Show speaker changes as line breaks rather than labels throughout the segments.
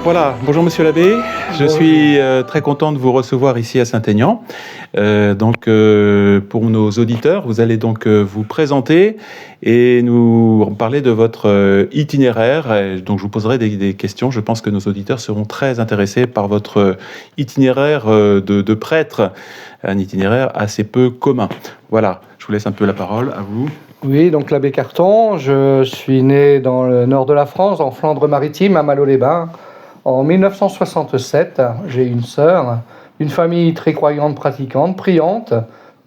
Voilà, bonjour Monsieur l'abbé, je suis très content de vous recevoir ici à Saint-Aignan. Pour nos auditeurs, vous allez donc vous présenter et nous parler de votre itinéraire. Donc je vous poserai des questions, je pense que nos auditeurs seront très intéressés par votre itinéraire de prêtre, un itinéraire assez peu commun. Voilà, je vous laisse un peu la parole, à vous.
Oui, donc l'abbé Carton, je suis né dans le nord de la France, en Flandre-Maritime, à Malo-les-Bains. En 1967, j'ai une sœur, une famille très croyante, pratiquante, priante.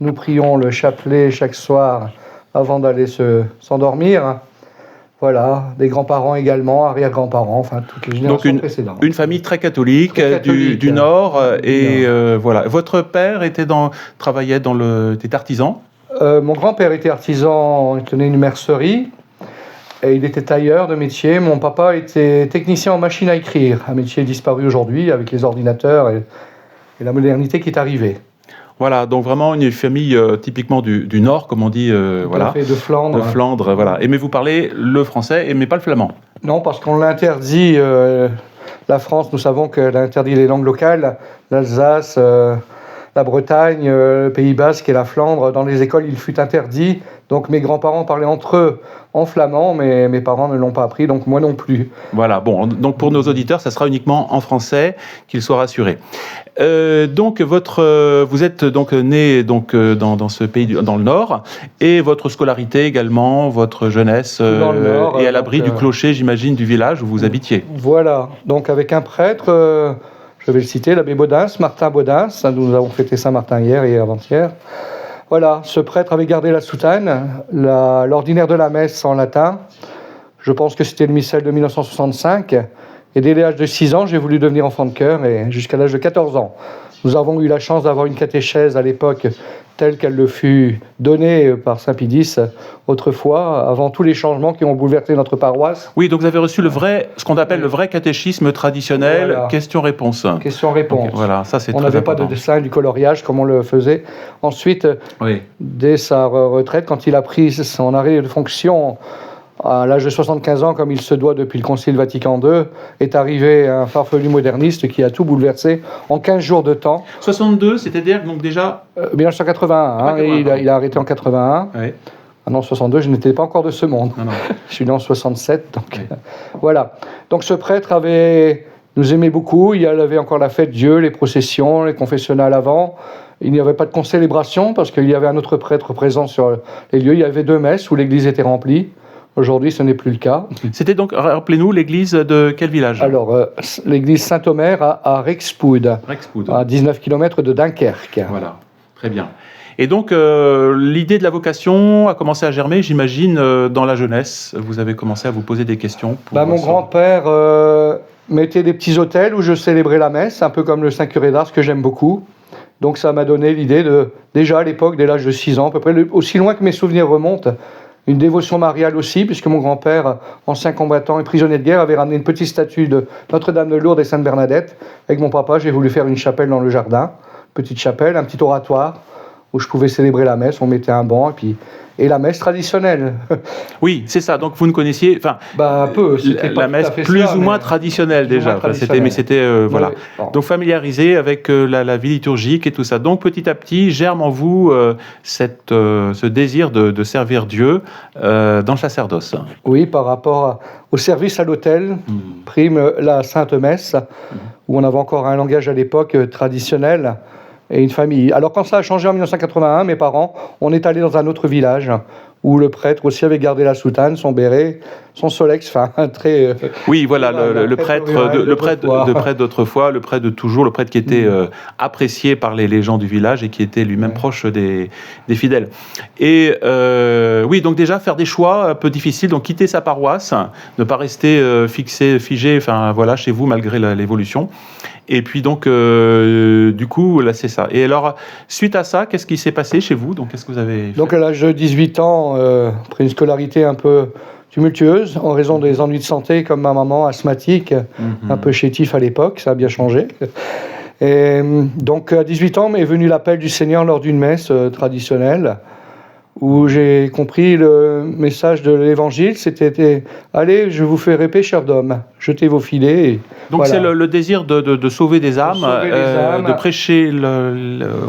Nous prions le chapelet chaque soir avant d'aller s'endormir. Voilà, des grands-parents également, arrière-grands-parents, enfin toutes les générations précédentes.
Une famille très catholique, du Nord. Voilà. Votre père était artisan?
Mon grand-père était artisan, il tenait une mercerie. Et il était tailleur de métier. Mon papa était technicien en machine à écrire, un métier disparu aujourd'hui avec les ordinateurs et la modernité qui est arrivée.
Voilà, donc vraiment une famille typiquement du Nord, comme on dit, voilà.
Fait, de Flandre.
De Flandre, voilà. Mais vous parlez le français, mais pas le flamand.
Non, parce qu'on l'interdit. La France, nous savons qu'elle interdit les langues locales, l'Alsace, la Bretagne, le Pays Basque et la Flandre. Dans les écoles, il fut interdit. Donc mes grands-parents parlaient entre eux en flamand, mais mes parents ne l'ont pas appris, donc moi non plus.
Voilà, bon, donc pour nos auditeurs, ça sera uniquement en français, qu'ils soient rassurés. Vous êtes donc né dans ce pays dans le Nord, et votre scolarité également, votre jeunesse
dans le Nord,
est à l'abri du clocher, j'imagine, du village où vous habitiez.
Voilà, donc avec un prêtre, je vais le citer, l'abbé Baudens, Martin Baudens, nous avons fêté Saint-Martin hier et avant-hier. Voilà, ce prêtre avait gardé la soutane, l'ordinaire de la messe en latin. Je pense que c'était le missel de 1965. Et dès l'âge de 6 ans, j'ai voulu devenir enfant de chœur, et jusqu'à l'âge de 14 ans. Nous avons eu la chance d'avoir une catéchèse à l'époque telle qu'elle le fut donnée par Saint Pidis autrefois, avant tous les changements qui ont bouleversé notre paroisse.
Oui, donc vous avez reçu ce qu'on appelle le vrai catéchisme traditionnel,
voilà.
Question-réponse.
Question-réponse.
Okay, voilà, ça c'est très
important. On n'avait pas de dessin, du coloriage comme on le faisait. Ensuite, dès sa retraite, quand il a pris son arrêt de fonction à l'âge de 75 ans, comme il se doit depuis le Concile Vatican II, est arrivé un farfelu moderniste qui a tout bouleversé en 15 jours de temps.
62, c'est-à-dire donc déjà
1981, et il a arrêté en 81.
Oui.
Ah non, 62, je n'étais pas encore de ce monde.
Non.
Je suis né en 67, donc voilà. Donc ce prêtre nous aimait beaucoup, il y avait encore la fête Dieu, les processions, les confessionnals avant. Il n'y avait pas de concélébration parce qu'il y avait un autre prêtre présent sur les lieux. Il y avait 2 messes où l'église était remplie. Aujourd'hui, ce n'est plus le cas.
C'était donc, rappelez-nous, l'église de quel village?
Alors, l'église Saint-Omer à Rexpoud, à 19 km de Dunkerque.
Voilà, très bien. Et donc, l'idée de la vocation a commencé à germer, j'imagine, dans la jeunesse. Vous avez commencé à vous poser des questions.
Mon grand-père mettait des petits autels où je célébrais la messe, un peu comme le Saint-Curé d'Ars, que j'aime beaucoup. Donc, ça m'a donné l'idée déjà à l'époque, dès l'âge de 6 ans, à peu près, aussi loin que mes souvenirs remontent, une dévotion mariale aussi, puisque mon grand-père, ancien combattant et prisonnier de guerre, avait ramené une petite statue de Notre-Dame de Lourdes et Sainte-Bernadette. Avec mon papa, j'ai voulu faire une chapelle dans le jardin, petite chapelle, un petit oratoire, où je pouvais célébrer la messe. On mettait un banc, et la messe traditionnelle.
Oui, c'est ça. Donc vous ne connaissiez,
un peu. C'était
la messe plus ou moins traditionnelle déjà. Voilà. Oui, bon. Donc familiarisé avec la vie liturgique et tout ça. Donc petit à petit germe en vous ce désir de servir Dieu dans le sacerdoce.
Oui, par rapport au service à l'autel, prime la Sainte Messe, où on avait encore un langage à l'époque traditionnel. Et une famille. Alors quand ça a changé en 1981, mes parents, on est allé dans un autre village où le prêtre aussi avait gardé la soutane, son béret, son solex, très...
Oui, voilà, le prêtre d'autrefois, le prêtre de toujours, le prêtre qui était apprécié par les gens du village et qui était lui-même proche des fidèles. Et oui, donc déjà faire des choix un peu difficiles, donc quitter sa paroisse, ne pas rester figé, chez vous malgré l'évolution. Et puis donc, du coup, là, c'est ça. Et alors, suite à ça, qu'est-ce qui s'est passé chez vous? Donc, qu'est-ce que vous avez fait?
Donc, à l'âge de 18 ans, après une scolarité un peu tumultueuse, en raison des ennuis de santé, comme ma maman, asthmatique, un peu chétif à l'époque, ça a bien changé. Et donc, à 18 ans, m'est venu l'appel du Seigneur lors d'une messe traditionnelle, où j'ai compris le message de l'Évangile. C'était « Allez, je vous ferai pêcheurs d'hommes, jetez vos filets. »
Donc voilà. C'est le désir de sauver des âmes, de prêcher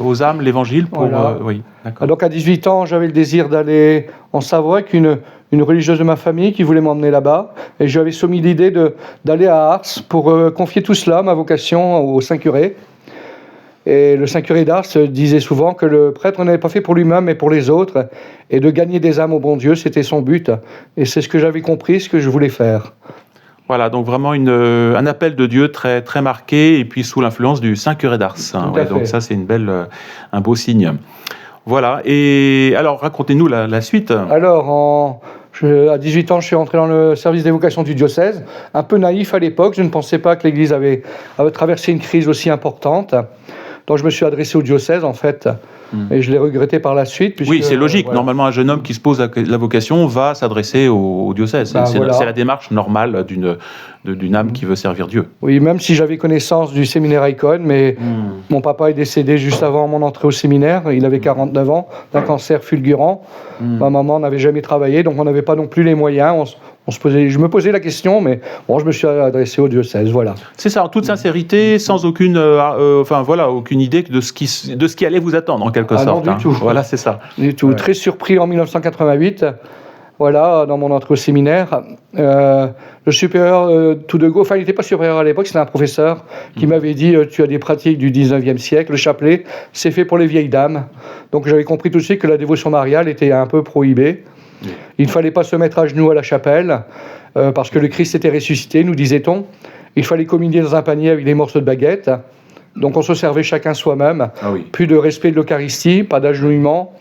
aux âmes l'Évangile.
Voilà. Oui, d'accord. Donc à 18 ans, j'avais le désir d'aller en Savoie avec une religieuse de ma famille qui voulait m'emmener là-bas. Et j'avais soumis l'idée d'aller à Ars pour confier tout cela, ma vocation, au Saint-Curé. Et le Saint-Curé d'Ars disait souvent que le prêtre n'avait pas fait pour lui-même, mais pour les autres. Et de gagner des âmes au bon Dieu, c'était son but. Et c'est ce que j'avais compris, ce que je voulais faire.
Voilà, donc vraiment un appel de Dieu très, très marqué, et puis sous l'influence du Saint-Curé d'Ars. Donc ça, c'est un beau signe. Voilà, et alors racontez-nous la suite.
Alors, à 18 ans, je suis rentré dans le service des vocations du diocèse. Un peu naïf à l'époque, je ne pensais pas que l'Église avait traversé une crise aussi importante. Donc je me suis adressé au diocèse, en fait, et je l'ai regretté par la suite.
Oui, c'est logique. Voilà. Normalement, un jeune homme qui se pose la vocation va s'adresser au diocèse. C'est la démarche normale d'une âme qui veut servir Dieu.
Oui, même si j'avais connaissance du séminaire Icône, mais mon papa est décédé juste avant mon entrée au séminaire. Il avait 49 ans, d'un cancer fulgurant. Ma maman n'avait jamais travaillé, donc on n'avait pas non plus les moyens. Je me posais la question, mais bon, je me suis adressé au diocèse, voilà.
C'est ça, en toute sincérité, sans aucune idée de ce qui allait vous attendre, en quelque sorte.
Non, du tout.
Voilà, c'est ça.
Du tout. Ouais. Très surpris en 1988, voilà, dans mon entrée au séminaire. Le supérieur, tout de go, il n'était pas supérieur à l'époque, c'était un professeur qui m'avait dit tu as des pratiques du 19e siècle, le chapelet, c'est fait pour les vieilles dames. Donc j'avais compris tout de suite que la dévotion mariale était un peu prohibée. Il ne fallait pas se mettre à genoux à la chapelle, parce que le Christ était ressuscité, nous disait-on. Il fallait communier dans un panier avec des morceaux de baguette. Donc on se servait chacun soi-même. Ah oui. Plus de respect de l'Eucharistie, pas d'agenouillement,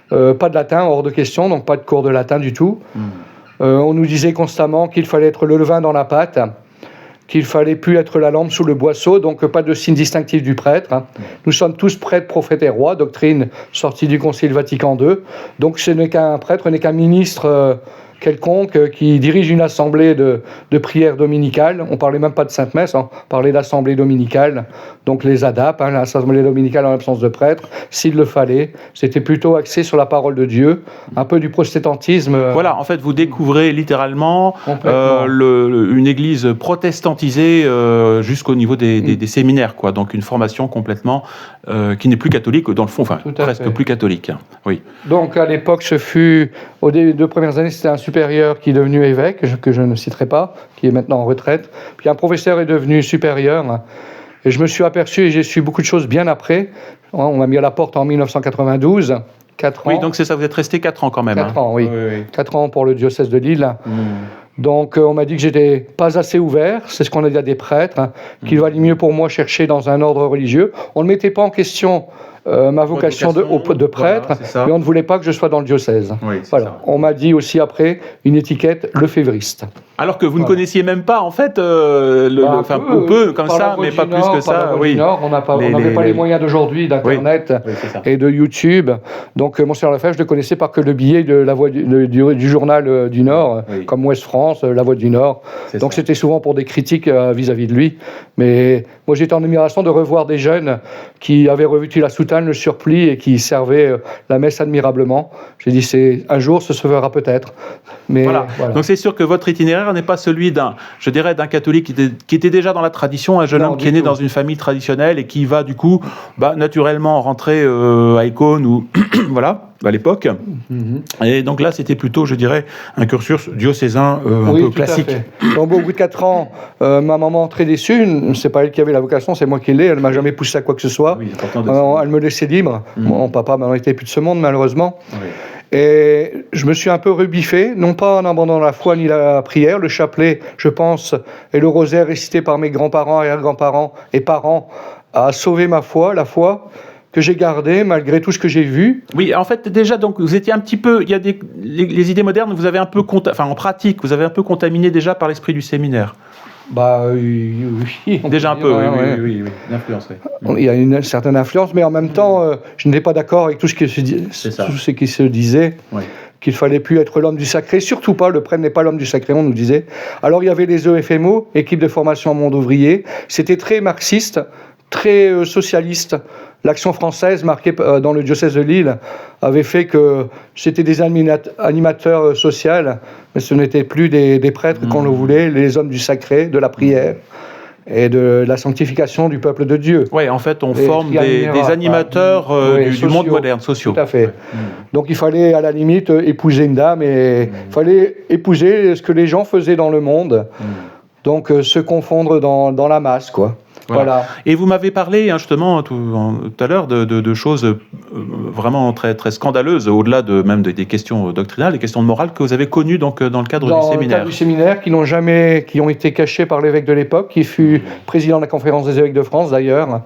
pas de latin, hors de question, donc pas de cours de latin du tout. On nous disait constamment qu'il fallait être le levain dans la pâte, qu'il fallait plus être la lampe sous le boisseau, donc pas de signe distinctif du prêtre. Nous sommes tous prêtres, prophètes et rois, doctrine sortie du Concile Vatican II. Donc ce n'est qu'un prêtre, n'est qu'un ministre quelconque qui dirige une assemblée de prière dominicale. On ne parlait même pas de Sainte Messe, on parlait d'assemblée dominicale, donc les ADAP, l'assemblée dominicale en l'absence de prêtre, s'il le fallait. C'était plutôt axé sur la parole de Dieu, un peu du protestantisme.
Voilà, en fait, vous découvrez littéralement une église protestantisée jusqu'au niveau des séminaires, quoi. Donc une formation complètement qui n'est plus catholique, dans le fond, presque plus catholique. Oui.
Donc à l'époque, ce fut, aux 2 premières années, c'était un supérieur qui est devenu évêque, que je ne citerai pas, qui est maintenant en retraite. Puis un professeur est devenu supérieur. Et je me suis aperçu, et j'ai su beaucoup de choses bien après. On m'a mis à la porte en 1992, 4 ans.
Oui, donc c'est ça, vous êtes resté 4 ans quand même.
4 ans, oui. 4 ans pour le diocèse de Lille. Donc on m'a dit que j'étais pas assez ouvert, c'est ce qu'on a dit à des prêtres, qu'il valait mieux pour moi chercher dans un ordre religieux. On ne mettait pas en question ma vocation de prêtre, voilà, mais on ne voulait pas que je sois dans le diocèse. Oui, voilà. On m'a dit aussi après une étiquette lefévriste.
Alors que vous ne connaissiez même pas en fait, peu comme ça, mais pas plus que ça.
Oui. Nord, on n'avait pas les moyens d'aujourd'hui d'internet et de YouTube. Donc Monseigneur Lefebvre, je ne connaissais pas que le billet de la voix du journal du Nord, comme Ouest France, La Voix du Nord. Donc c'était souvent pour des critiques vis-à-vis de lui. Mais moi j'étais en admiration de revoir des jeunes qui avaient revêtu la soutane, le surplis et qui servaient la messe admirablement. J'ai dit un jour ce se fera peut-être. Mais
voilà. Donc c'est sûr que votre itinéraire n'est pas celui d'un catholique qui était déjà dans la tradition, un jeune homme qui est né dans une famille traditionnelle et qui va du coup naturellement rentrer à Icône ou voilà à l'époque. Et donc là c'était plutôt, je dirais, un cursus diocésain un peu classique.
Donc au bout de 4 ans, ma maman très déçue, c'est pas elle qui avait la vocation, c'est moi qui l'ai, elle m'a jamais poussé à quoi que ce soit. Oui, elle me laissait libre. Mon papa n'était plus de ce monde malheureusement. Oui. Et je me suis un peu rebiffé, non pas en abandonnant la foi ni la prière, le chapelet, je pense, et le rosaire récité par mes grands-parents, arrière-grands-parents et parents a sauvé ma foi, la foi que j'ai gardée malgré tout ce que j'ai vu.
Oui, en fait, déjà, donc, vous étiez un petit peu, il y a les idées modernes, vous avez un peu, en pratique, vous avez un peu contaminé déjà par l'esprit du séminaire.
Oui.
Déjà un peu, oui. L'influence, oui.
Il y a une certaine influence, mais en même temps, je n'étais pas d'accord avec tout ce qui se disait. Oui. Qu'il fallait plus être l'homme du sacré, surtout pas, le prêtre n'est pas l'homme du sacré, on nous disait. Alors il y avait les EFMO, équipe de formation au monde ouvrier, c'était très marxiste, très socialiste, l'action française marquée dans le diocèse de Lille avait fait que c'était des animateurs sociaux, mais ce n'étaient plus des prêtres qu'on le voulait, les hommes du sacré, de la prière et de la sanctification du peuple de Dieu.
Oui, en fait, on forme des animateurs du monde moderne, sociaux.
Tout à fait. Donc il fallait à la limite épouser une dame et il fallait épouser ce que les gens faisaient dans le monde. Donc se confondre dans la masse, quoi. Voilà.
Et vous m'avez parlé justement tout à l'heure de choses vraiment très, très scandaleuses, au-delà même des questions doctrinales, des questions de morale que vous avez connues donc, dans le cadre du séminaire. Dans le cadre
du séminaire, qui ont été cachés par l'évêque de l'époque, qui fut président de la conférence des évêques de France d'ailleurs.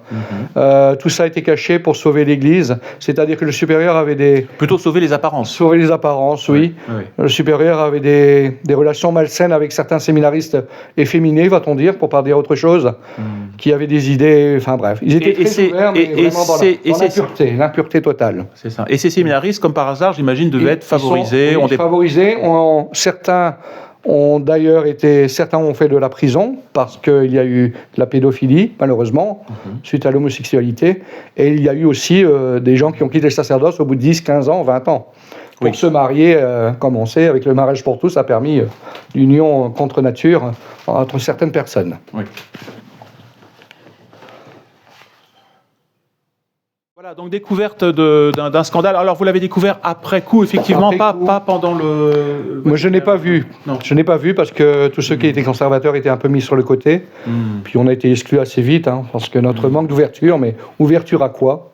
Tout ça a été caché pour sauver l'Église, c'est-à-dire que le supérieur avait des...
Plutôt sauver les apparences.
Sauver les apparences, oui. Le supérieur avait des relations malsaines avec certains séminaristes efféminés, va-t-on dire, pour pas dire autre chose, qui avaient des idées, enfin bref, ils étaient très ouverts, mais vraiment dans l'impureté totale.
C'est ça. Et ces séminaristes, comme par hasard, j'imagine, devaient être favorisés.
Favorisés. Certains ont fait de la prison parce qu'il y a eu de la pédophilie, malheureusement, suite à l'homosexualité. Et il y a eu aussi des gens qui ont quitté le sacerdoce au bout de 10, 15 ans, 20 ans. Pour se marier, comme on sait, avec le mariage pour tous, ça a permis l'union contre nature entre certaines personnes.
Oui. Voilà, donc découverte d'un scandale. Alors, vous l'avez découvert après coup, effectivement, pas pendant le...
Moi, je n'ai pas vu. Non. Je n'ai pas vu parce que tous ceux qui étaient conservateurs étaient un peu mis sur le côté. Puis on a été exclus assez vite, parce que notre manque d'ouverture, mais ouverture à quoi ?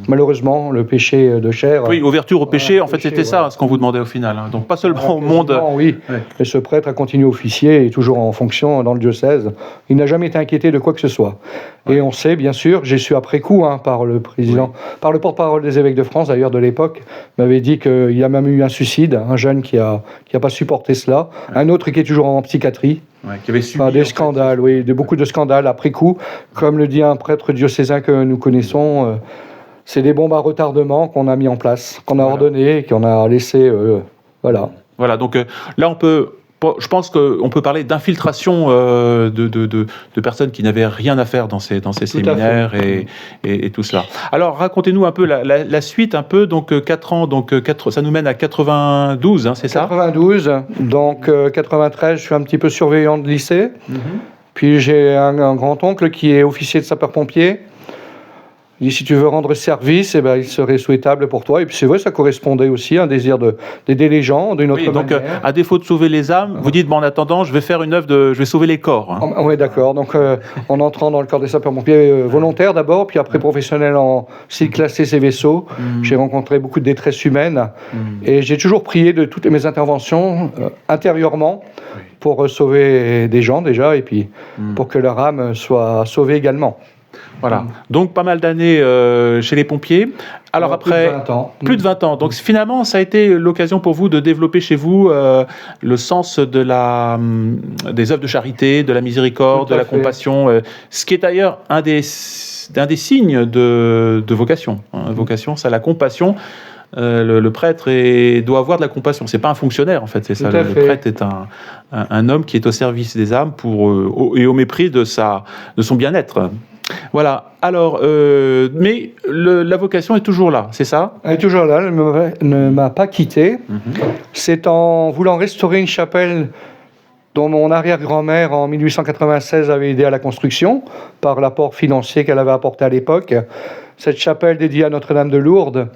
Malheureusement, le péché de chair...
Oui, ouverture au péché, en fait, c'était ça, ce qu'on vous demandait au final. Donc, pas seulement au monde...
Oui, et ce prêtre a continué officier et toujours en fonction dans le diocèse. Il n'a jamais été inquiété de quoi que ce soit. Et on sait, bien sûr, j'ai su après coup, par le président, par le porte-parole des évêques de France, d'ailleurs, de l'époque, m'avait dit qu'il y a même eu un suicide, un jeune qui a pas supporté cela, un autre qui est toujours en psychiatrie.
Qui avait subi
des scandales, beaucoup de scandales après coup. Comme le dit un prêtre diocésain que nous connaissons... c'est des bombes à retardement qu'on a mis en place, qu'on a ordonné et qu'on a laissé... Voilà,
donc là, je pense qu'on peut parler d'infiltration de personnes qui n'avaient rien à faire dans ces séminaires et tout cela. Alors, racontez-nous un peu la suite, un peu. Donc, 4 ans, ça nous mène à 92, c'est ça ?
92, donc 93, je suis un petit peu surveillant de lycée. Puis j'ai un grand-oncle qui est officier de sapeur-pompier. Il dit, si tu veux rendre service, il serait souhaitable pour toi. Et puis c'est vrai, ça correspondait aussi à un désir d'aider les gens d'une autre manière.
Donc, à défaut de sauver les âmes, vous dites, en attendant, je vais faire une œuvre je vais sauver les corps.
Oui, d'accord. Donc, en entrant dans le corps des sapeurs-pompiers volontaires d'abord, puis après professionnel en cycle classé ces vaisseaux, j'ai rencontré beaucoup de détresse humaine. Et j'ai toujours prié de toutes mes interventions intérieurement pour sauver des gens déjà, et puis pour que leur âme soit sauvée également.
Voilà, donc pas mal d'années chez les pompiers. Alors après, plus de 20 ans. Donc finalement, ça a été l'occasion pour vous de développer chez vous le sens des œuvres de charité, de la miséricorde, de la compassion, ce qui est d'ailleurs un des signes de vocation. Vocation, c'est la compassion. Le prêtre doit avoir de la compassion. C'est pas un fonctionnaire en fait, c'est ça. Le prêtre est un homme qui est au service des âmes et au mépris de son bien-être. Voilà. Alors, mais la vocation est toujours là, c'est ça ?
Elle est toujours là. Elle ne m'a pas quitté. C'est en voulant restaurer une chapelle dont mon arrière-grand-mère en 1896 avait aidé à la construction par l'apport financier qu'elle avait apporté à l'époque. Cette chapelle dédiée à Notre-Dame de Lourdes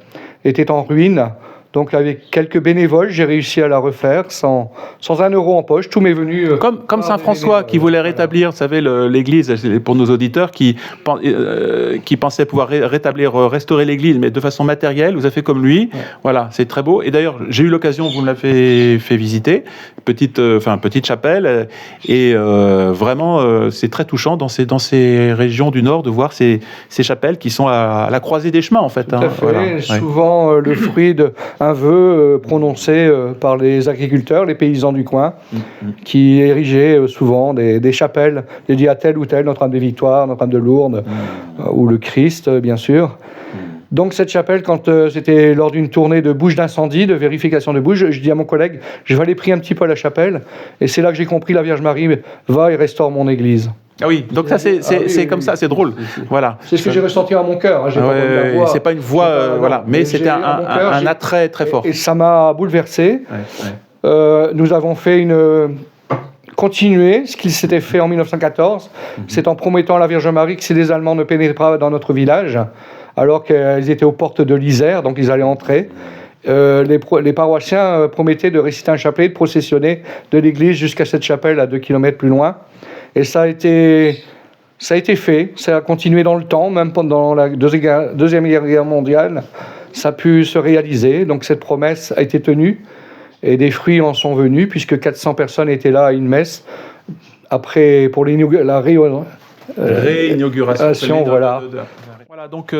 était en ruine. Donc avec quelques bénévoles, j'ai réussi à la refaire sans 1 euro en poche. Tout m'est venu...
Comme Saint François qui voulait rétablir, vous savez, l'Église, pour nos auditeurs, qui pensaient pouvoir restaurer l'Église, mais de façon matérielle. Vous avez fait comme lui. Voilà, c'est très beau. Et d'ailleurs, j'ai eu l'occasion, vous me l'avez fait visiter, petite chapelle. Et vraiment, c'est très touchant dans ces régions du Nord de voir ces chapelles qui sont à la croisée des chemins, en fait.
Tout à fait. Voilà. Souvent, le fruit un vœu prononcé par les agriculteurs, les paysans du coin, qui érigeaient souvent des chapelles dédiées à telle ou telle, Notre-Dame des Victoires, Notre-Dame de Lourdes, ou le Christ, bien sûr. Donc cette chapelle, quand c'était lors d'une tournée de bouches d'incendie, de vérification de bouches, je dis à mon collègue, je vais aller prier un petit peu à la chapelle. Et c'est là que j'ai compris, la Vierge Marie va et restaure mon église.
Ah oui, donc ça c'est comme ça, c'est drôle. Voilà.
C'est ce que j'ai ressenti à mon cœur. Hein.
C'est pas une voix, voilà, mais c'était un attrait très fort.
Et ça m'a bouleversé. Nous avons fait continuer ce qu'il s'était fait en 1914. C'est en promettant à la Vierge Marie que si les Allemands ne pénétraient pas dans notre village, alors qu'ils étaient aux portes de l'Isère, donc ils allaient entrer. Les paroissiens promettaient de réciter un chapelet, de processionner de l'église jusqu'à cette chapelle à 2 km plus loin. Et ça a été fait, ça a continué dans le temps, même pendant la Deuxième Guerre mondiale, ça a pu se réaliser. Donc cette promesse a été tenue et des fruits en sont venus, puisque 400 personnes étaient là à une messe après pour la réinauguration. Voilà.
Voilà, donc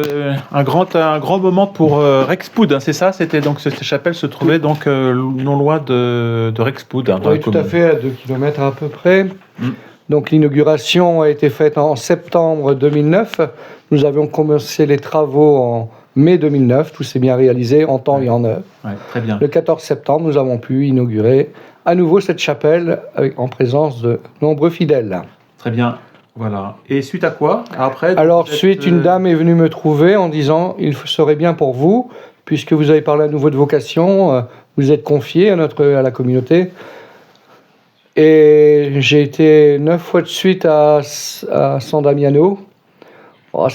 un grand moment pour Rexpoud, hein, c'est ça. C'était donc cette chapelle se trouvait donc non loin de Rexpoud. Hein,
oui, tout à fait, à 2 km à peu près. Donc l'inauguration a été faite en septembre 2009. Nous avions commencé les travaux en mai 2009. Tout s'est bien réalisé en temps et en heure.
Très bien.
Le 14 septembre, nous avons pu inaugurer à nouveau cette chapelle en présence de nombreux fidèles.
Très bien. Voilà. Et suite à quoi après?
Alors, une dame est venue me trouver en disant « Il serait bien pour vous, puisque vous avez parlé à nouveau de vocation, vous êtes confié à la communauté. » Et j'ai été 9 fois de suite à San Damiano. Oh,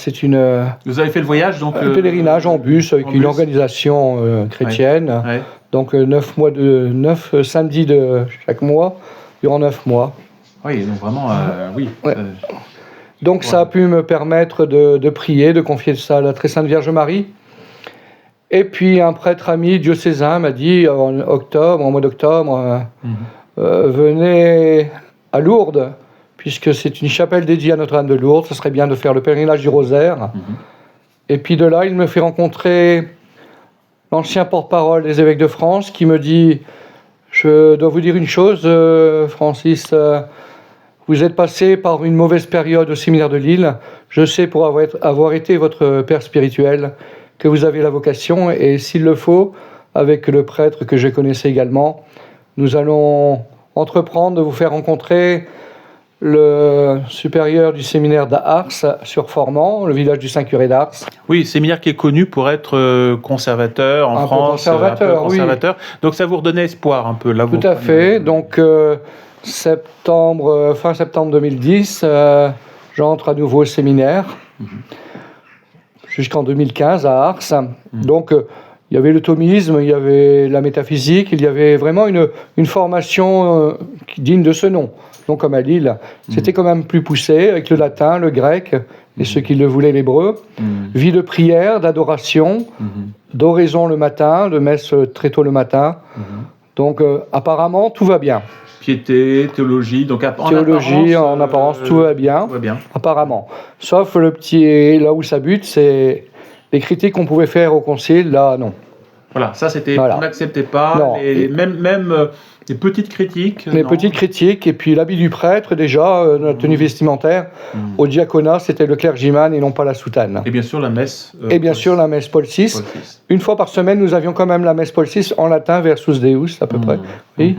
vous avez fait le voyage donc
un pèlerinage en bus avec une organisation chrétienne. Donc 9 samedis de chaque mois, durant 9 mois.
Oui, donc vraiment, oui.
Donc ça a pu me permettre de prier, de confier ça à la Très Sainte Vierge Marie. Et puis un prêtre ami diocésain m'a dit en mois d'octobre, venez à Lourdes, puisque c'est une chapelle dédiée à Notre-Dame de Lourdes, ce serait bien de faire le pèlerinage du Rosaire. Et puis de là, il me fait rencontrer l'ancien porte-parole des évêques de France qui me dit « Je dois vous dire une chose, Francis, vous êtes passé par une mauvaise période au séminaire de Lille. Je sais, pour avoir été votre père spirituel, que vous avez la vocation, et s'il le faut, avec le prêtre que je connaissais également, nous allons entreprendre de vous faire rencontrer le supérieur du séminaire d'Ars sur Formant, le village du Saint-Curé d'Ars.
Oui, séminaire qui est connu pour être conservateur en France.
Un peu conservateur.
Oui. Donc ça vous redonnait espoir un peu là.
Tout à fait. Donc fin septembre 2010, j'entre à nouveau au séminaire jusqu'en 2015 à Ars. Donc il y avait le thomisme, il y avait la métaphysique, il y avait vraiment une formation digne de ce nom. Donc comme à Lille, c'était quand même plus poussé, avec le latin, le grec, et ceux qui le voulaient, l'hébreu. Vie de prière, d'adoration, d'oraison le matin, de messe très tôt le matin. Donc apparemment, tout va bien.
Piété, théologie, donc
en apparence, tout va bien. Apparemment. Sauf là où ça bute, c'est les critiques qu'on pouvait faire au concile, là, non.
Voilà, ça c'était, on n'acceptait pas, même les petites critiques.
Petites critiques, et puis l'habit du prêtre, déjà, la tenue vestimentaire. Au diaconat, c'était le clergyman et non pas la soutane.
Et bien sûr la messe.
La messe Paul VI. Une fois par semaine, nous avions quand même la messe Paul VI en latin, Versus Deus, à peu près. Oui,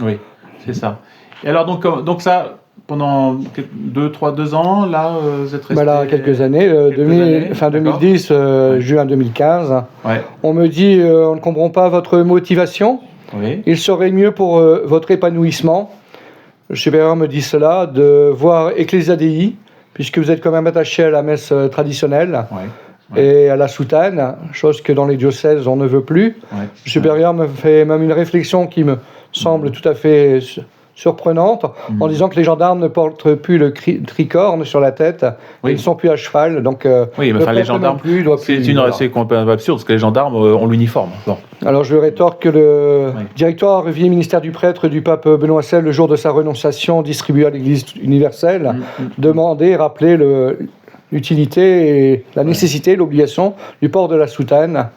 oui, c'est ça. Et alors, donc ça... Pendant 2 ans, là, vous êtes resté...
quelques années, fin 2010, juin 2015. On me dit, on ne comprend pas votre motivation. Il serait mieux pour votre épanouissement, le supérieur me dit cela, de voir Ecclesia Dei, puisque vous êtes quand même attaché à la messe traditionnelle et à la soutane, chose que dans les diocèses, on ne veut plus. Le supérieur me fait même une réflexion qui me semble tout à fait... surprenante, en disant que les gendarmes ne portent plus le tricorne sur la tête, ils ne sont plus à cheval, donc
les gendarmes, c'est complètement absurde, parce que les gendarmes ont l'uniforme. Bon.
Alors je lui rétorque que le directoire via ministère du prêtre du pape Benoît XVI, le jour de sa renonciation, distribué à l'Église universelle, demandait et rappelait l'utilité et la nécessité, l'obligation du port de la soutane.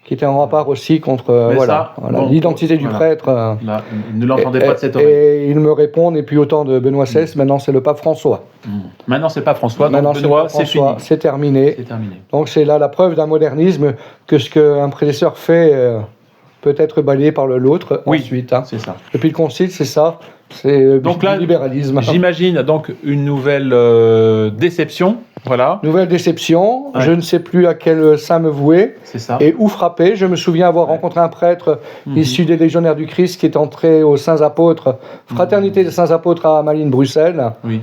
qui était un rempart aussi contre l'identité du prêtre.
Là, il ne l'entendait pas de cette oreille.
Et il me répond, n'est plus autant de Benoît XVI, maintenant c'est le pape François.
Maintenant c'est pas François, donc Benoît, c'est fini.
C'est terminé. Donc c'est là la preuve d'un modernisme que ce qu'un prédécesseur fait peut être balayé par l'autre ensuite.
C'est ça.
Depuis le Concile, c'est ça. C'est donc là, libéralisme.
J'imagine donc une nouvelle déception. Voilà.
Nouvelle déception. Je ne sais plus à quel saint me vouer.
C'est ça.
Et où frapper. Je me souviens avoir rencontré un prêtre issu des Légionnaires du Christ qui est entré aux Saints Apôtres, Fraternité des Saints Apôtres à Malines, Bruxelles.
Oui.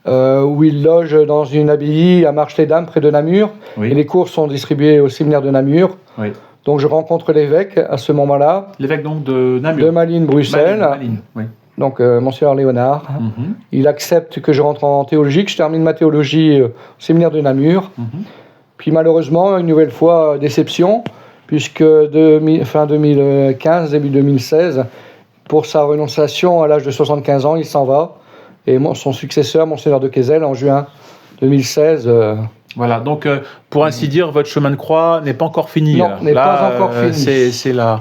Où il loge dans une abbaye à Marche-les-Dames, près de Namur. Oui. Et les cours sont distribués au séminaire de Namur.
Oui.
Donc je rencontre l'évêque à ce moment-là.
L'évêque donc de Namur.
De Malines, Bruxelles.
Malines, oui.
Donc Monseigneur Léonard. Il accepte que je rentre en théologie, que je termine ma théologie au séminaire de Namur. Puis malheureusement, une nouvelle fois, déception, puisque fin 2015, début 2016, pour sa renonciation à l'âge de 75 ans, il s'en va. Et son successeur, Monseigneur de Quézel, en juin 2016...
Voilà, donc pour ainsi dire, votre chemin de croix n'est pas encore fini.
Non, n'est pas encore fini.
C'est la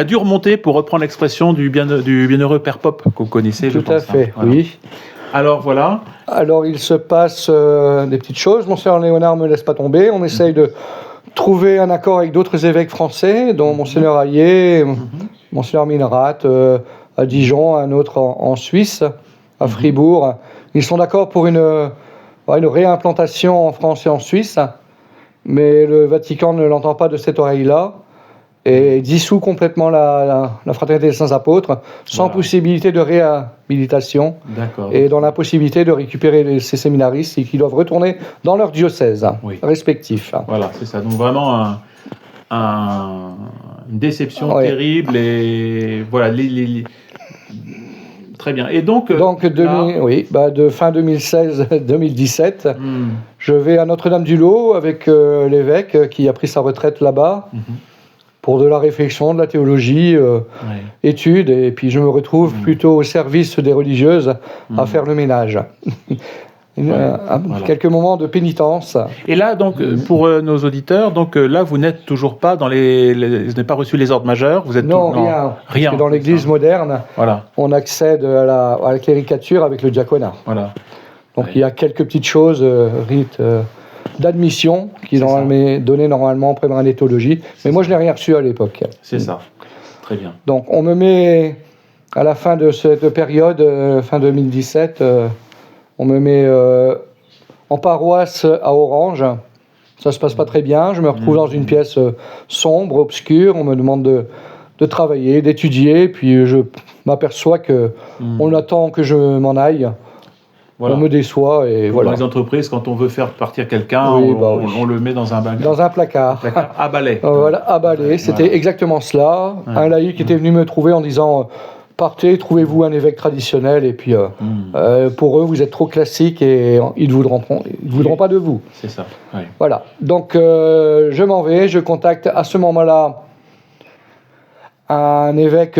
dure montée, pour reprendre l'expression du bienheureux Père Pop, que vous connaissez, je pense.
Tout à fait,
voilà.
Oui.
Alors, voilà.
Alors, il se passe des petites choses. Monseigneur Léonard ne me laisse pas tomber. On essaye de trouver un accord avec d'autres évêques français, dont Monseigneur Hayet, Monseigneur Minerat, à Dijon, un autre en Suisse, à Fribourg. Ils sont d'accord pour une réimplantation en France et en Suisse, mais le Vatican ne l'entend pas de cette oreille-là et dissout complètement la Fraternité des Saints Apôtres, sans possibilité de réhabilitation. Et dans l'impossibilité de récupérer ces séminaristes qui doivent retourner dans leur diocèse respectif.
Voilà, c'est ça. Donc vraiment une déception terrible et voilà Très bien. Et donc de fin 2016-2017, je vais à Notre-Dame-du-Lot avec l'évêque qui a pris sa retraite là-bas pour de la réflexion, de la théologie, études, et puis je me retrouve plutôt au service des religieuses à faire le ménage. Quelques moments de pénitence. Et là, donc, pour nos auditeurs, donc là, vous n'êtes toujours pas vous n'avez pas reçu les ordres majeurs. Vous êtes
rien. Parce que dans l'Église moderne, on accède à la cléricature avec le diaconat.
Voilà.
Donc il y a quelques petites choses, rites d'admission qui sont donnés normalement en première année de théologie. Mais moi, je n'ai rien reçu à l'époque.
C'est ça. Très bien.
Donc on me met à la fin de cette période, fin 2017. On me met en paroisse à Orange. Ça se passe pas très bien. Je me retrouve dans une pièce sombre, obscure. On me demande de travailler, d'étudier. Puis je m'aperçois que on attend que je m'en aille. Voilà. On me déçoit et voilà.
Dans les entreprises, quand on veut faire partir quelqu'un, on le met dans un
placard.
À balai.
Voilà, à balai. C'était exactement cela. Un laïc était venu me trouver en disant... Partez, trouvez-vous un évêque traditionnel et puis pour eux vous êtes trop classique et ils ne voudront pas de vous.
C'est ça. Oui.
Voilà. Donc je m'en vais, je contacte à ce moment-là un évêque,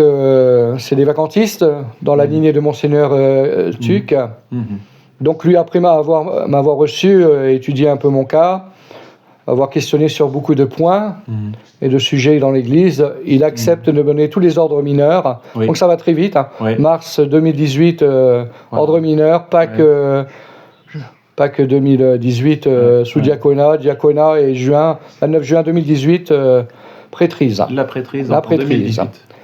c'est des vacantistes dans la lignée de Monseigneur Tuc. Donc lui après m'avoir reçu, étudié un peu mon cas, avoir questionné sur beaucoup de points et de sujets dans l'Église, il accepte de donner tous les ordres mineurs. Donc ça va très vite. Mars 2018, ordre mineur, Pâques 2018, sous diaconat et 29 juin 2018, prêtrise.
La prêtrise en 2018.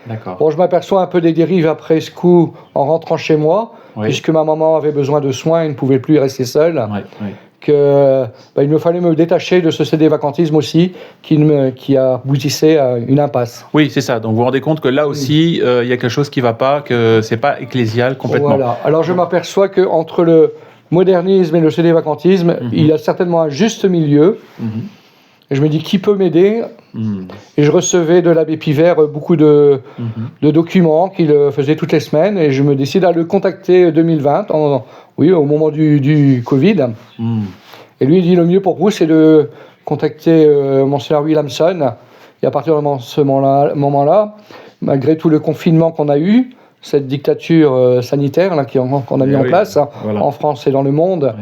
D'accord.
Bon, je m'aperçois un peu des dérives après ce coup en rentrant chez moi, puisque ma maman avait besoin de soins et ne pouvait plus y rester seule. Il me fallait me détacher de ce CD-vacantisme aussi qui aboutissait à une impasse.
Oui, c'est ça. Donc vous vous rendez compte que là aussi, il y a quelque chose qui ne va pas, que ce n'est pas ecclésial complètement.
Voilà. Alors je m'aperçois qu'entre le modernisme et le CD-vacantisme, il y a certainement un juste milieu. Et je me dis, qui peut m'aider ? Et je recevais de l'abbé Pivert beaucoup de documents qu'il faisait toutes les semaines. Et je me décide à le contacter 2020, au moment du Covid. Et lui, il dit, le mieux pour vous, c'est de contacter Monseigneur Williamson. Et à partir de ce moment-là, malgré tout le confinement qu'on a eu, cette dictature sanitaire qu'on a mis en place en France et dans le monde,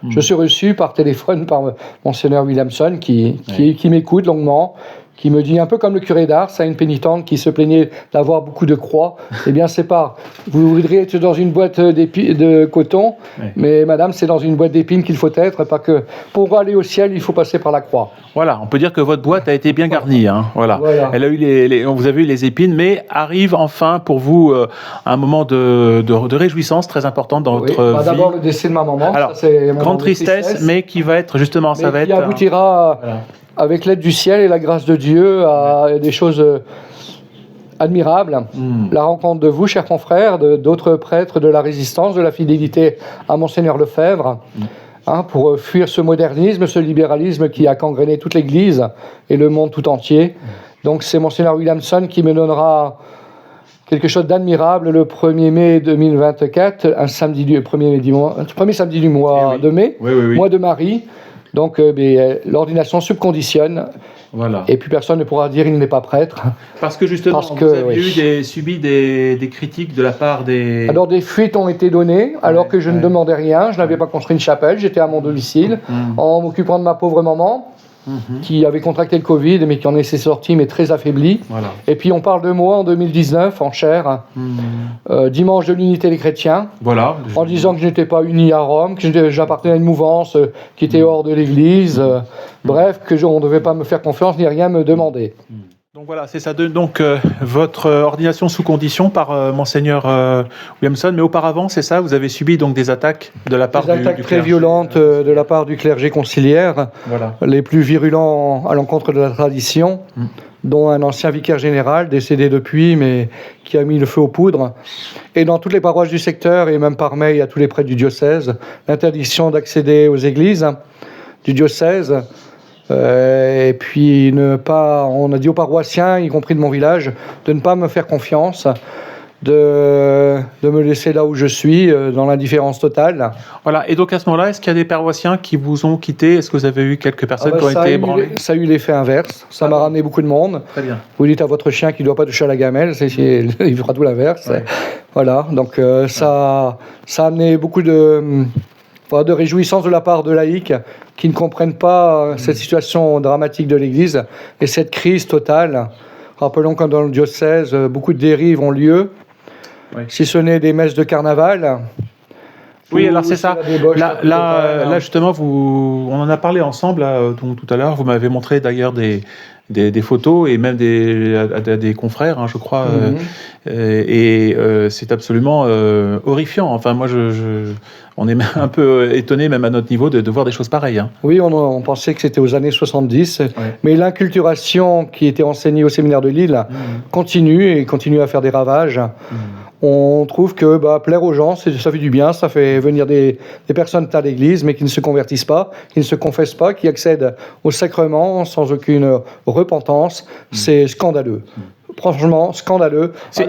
Je suis reçu par téléphone par Monseigneur Williamson qui m'écoute longuement, qui me dit, un peu comme le curé d'Ars, à une pénitente qui se plaignait d'avoir beaucoup de croix. Eh bien, c'est pas. Vous voudriez être dans une boîte de coton, mais madame, c'est dans une boîte d'épines qu'il faut être, parce que pour aller au ciel, il faut passer par la croix.
Voilà, on peut dire que votre boîte a été bien garnie. Hein, voilà. Elle a eu vous avez eu les épines, mais arrive enfin pour vous un moment de réjouissance très important dans votre vie.
D'abord le décès de ma maman.
Alors,
ça, c'est
grande tristesse, mais qui va être justement, ça va être.
Qui aboutira. Avec l'aide du ciel et la grâce de Dieu, à des choses admirables. La rencontre de vous, chers confrères, d'autres prêtres de la résistance, de la fidélité à Monseigneur Lefebvre, pour fuir ce modernisme, ce libéralisme qui a gangréné toute l'Église et le monde tout entier. Donc c'est Monseigneur Williamson qui me donnera quelque chose d'admirable le 1er mai 2024, premier samedi du mois de mai, mois de Marie. Donc l'ordination subconditionne, et puis personne ne pourra dire qu'il n'est pas prêtre.
Parce que justement, vous avez subi des critiques de la part des...
Alors des fuites ont été données, alors que je ne demandais rien, je n'avais pas construit une chapelle, j'étais à mon domicile, en m'occupant de ma pauvre maman, qui avait contracté le Covid, mais qui en est sorti, mais très affaibli. Et puis on parle de moi en 2019, en chair, dimanche de l'unité des chrétiens, en disant que je n'étais pas uni à Rome, que j'appartenais à une mouvance qui était hors de l'Église, bref, on ne devait pas me faire confiance ni rien me demander.
Donc voilà, c'est ça. Donc votre ordination sous condition par Monseigneur Williamson, mais auparavant, c'est ça, vous avez subi donc des attaques de la part du clergé. Des attaques
très violentes de la part du clergé conciliaire, les plus virulents à l'encontre de la tradition, dont un ancien vicaire général, décédé depuis, mais qui a mis le feu aux poudres. Et dans toutes les paroisses du secteur, et même par mail à tous les prêtres du diocèse, l'interdiction d'accéder aux églises du diocèse. Et puis on a dit aux paroissiens, y compris de mon village, de ne pas me faire confiance, de me laisser là où je suis, dans l'indifférence totale.
Voilà, et donc à ce moment-là, est-ce qu'il y a des paroissiens qui vous ont quitté? Est-ce que vous avez eu quelques personnes qui ont été ébranlées?
Ça a eu l'effet inverse, ça m'a ramené beaucoup de monde. Très bien. Vous dites à votre chien qu'il ne doit pas toucher à la gamelle, il fera tout l'inverse. Voilà, donc ça a amené beaucoup de réjouissance de la part de laïcs qui ne comprennent pas cette situation dramatique de l'Église et cette crise totale. Rappelons que dans le diocèse, beaucoup de dérives ont lieu, si ce n'est des messes de carnaval.
Oui, alors c'est ça. Là, justement, on en a parlé ensemble tout à l'heure. Vous m'avez montré d'ailleurs des photos et même des confrères, je crois. C'est absolument horrifiant. Enfin, moi, on est un peu étonné, même à notre niveau, de voir des choses pareilles.
Oui, on pensait que c'était aux années 70, mais l'inculturation qui était enseignée au séminaire de Lille continue à faire des ravages. On trouve que plaire aux gens, ça fait du bien, ça fait venir des personnes à l'église, mais qui ne se convertissent pas, qui ne se confessent pas, qui accèdent au sacrement sans aucune repentance. C'est scandaleux. Franchement, scandaleux.
C'est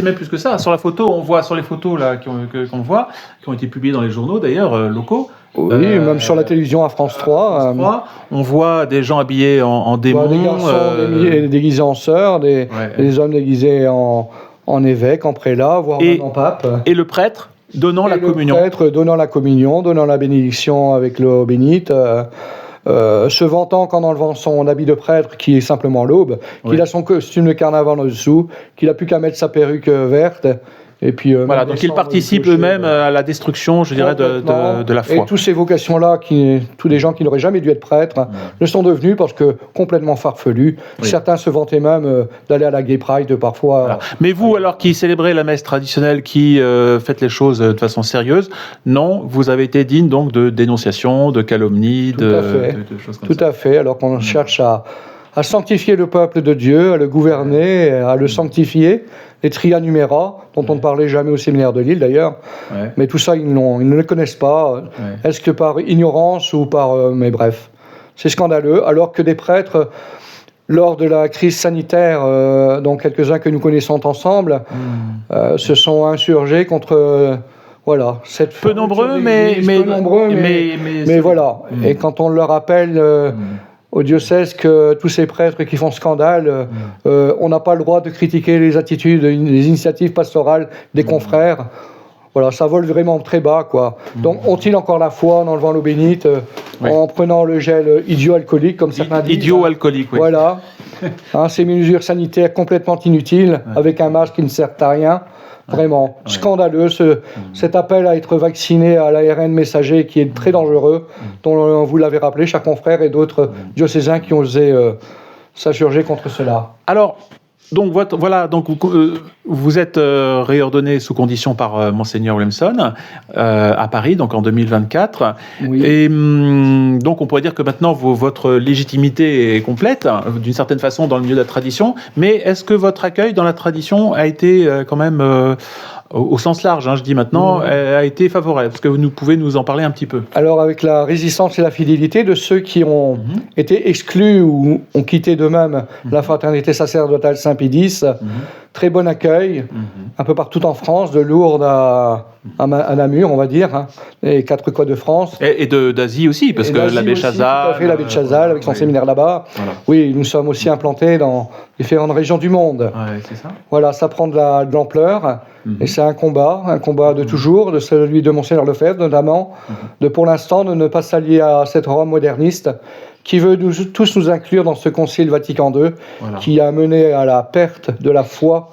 même plus que ça. Sur la photo, on voit sur les photos là qu'on voit, qui ont été publiées dans les journaux d'ailleurs locaux.
Oui, même sur la télévision à France 3.
On voit des gens habillés en démons.
Des garçons déguisés en sœurs, des hommes déguisés en évêque, en prélat, voire même en pape.
Et le prêtre donnant la communion.
Le prêtre donnant la communion, donnant la bénédiction avec l'eau bénite. Se vantant qu'en enlevant son habit de prêtre, qui est simplement l'aube, qu'il a son costume de carnaval en dessous, qu'il n'a plus qu'à mettre sa perruque verte. Et puis,
voilà, donc ils participent eux-mêmes à la destruction, je dirais, de la foi.
Et toutes ces vocations-là, tous les gens qui n'auraient jamais dû être prêtres, le sont devenus parce que complètement farfelus. Certains se vantaient même d'aller à la Gay Pride parfois.
Voilà. Mais vous, alors qui célébrez la messe traditionnelle, qui faites les choses de façon sérieuse, non, vous avez été digne donc de dénonciation, de calomnie, de choses comme ça.
Tout à fait, alors qu'on cherche à sanctifier le peuple de Dieu, à le gouverner, à le sanctifier. Les tria numera, dont on ne parlait jamais au séminaire de Lille d'ailleurs, mais tout ça ils ne le connaissent pas. Est-ce que par ignorance ou par... mais bref, c'est scandaleux, alors que des prêtres, lors de la crise sanitaire, dont quelques-uns que nous connaissons ensemble, se sont insurgés contre... Voilà,
peu nombreux, mais
voilà. Et quand on leur rappelle au diocèse que tous ces prêtres qui font scandale, on n'a pas le droit de critiquer les attitudes, les initiatives pastorales des confrères. Voilà, ça vole vraiment très bas, quoi. Donc, ont-ils encore la foi en enlevant l'eau bénite, en prenant le gel hydroalcoolique, comme certains disent.
Hydroalcoolique, oui.
Voilà. Ces mesures sanitaires complètement inutiles, avec un masque qui ne sert à rien. Vraiment scandaleux, cet appel à être vacciné à l'ARN messager qui est très dangereux, dont vous l'avez rappelé, chers confrères, et d'autres diocésains qui ont osé s'insurger contre cela.
Alors, donc vous êtes réordonné sous condition par Monseigneur Williamson à Paris, donc en 2024.
Oui.
Et donc on pourrait dire que maintenant votre légitimité est complète, d'une certaine façon, dans le milieu de la tradition. Mais est-ce que votre accueil dans la tradition a été quand même, au sens large, je dis maintenant, a été favorable? Est-ce que vous pouvez nous en parler un petit peu?
Alors, avec la résistance et la fidélité de ceux qui ont été exclus ou ont quitté d'eux-mêmes la fraternité sacerdotale Saint-Pédis, très bon accueil, un peu partout en France, de Lourdes à Namur, on va dire, les 4 coins de France.
Et d'Asie aussi, parce que l'abbé Chazal...
Tout à fait, l'abbé Chazal, avec son séminaire là-bas. Voilà. Oui, nous sommes aussi implantés dans différentes régions du monde.
Ouais, c'est ça.
Voilà, ça prend de l'ampleur, et c'est un combat de toujours, de celui de Monseigneur Lefebvre, notamment, de pour l'instant de ne pas s'allier à cette Rome moderniste, qui veut tous nous inclure dans ce Concile Vatican II, qui a mené à la perte de la foi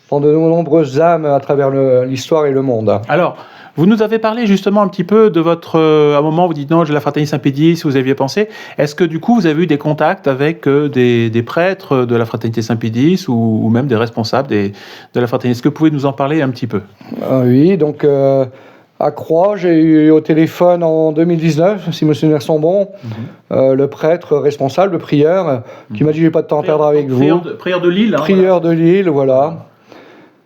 dans de nombreuses âmes à travers l'histoire et le monde.
Alors, vous nous avez parlé justement un petit peu de votre... à un moment, vous dites non, j'ai la fraternité Saint-Pédis, vous aviez pensé. Est-ce que du coup, vous avez eu des contacts avec des prêtres de la fraternité Saint-Pédis ou même des responsables de la fraternité? Est-ce que vous pouvez nous en parler un petit peu?
Oui, donc... à Croix, j'ai eu au téléphone en 2019, si mes souvenirs sont bons, le prêtre responsable, le prieur, qui m'a dit « j'ai pas de temps à perdre avec vous ».
Prieur de Lille.
Prieur de Lille, voilà.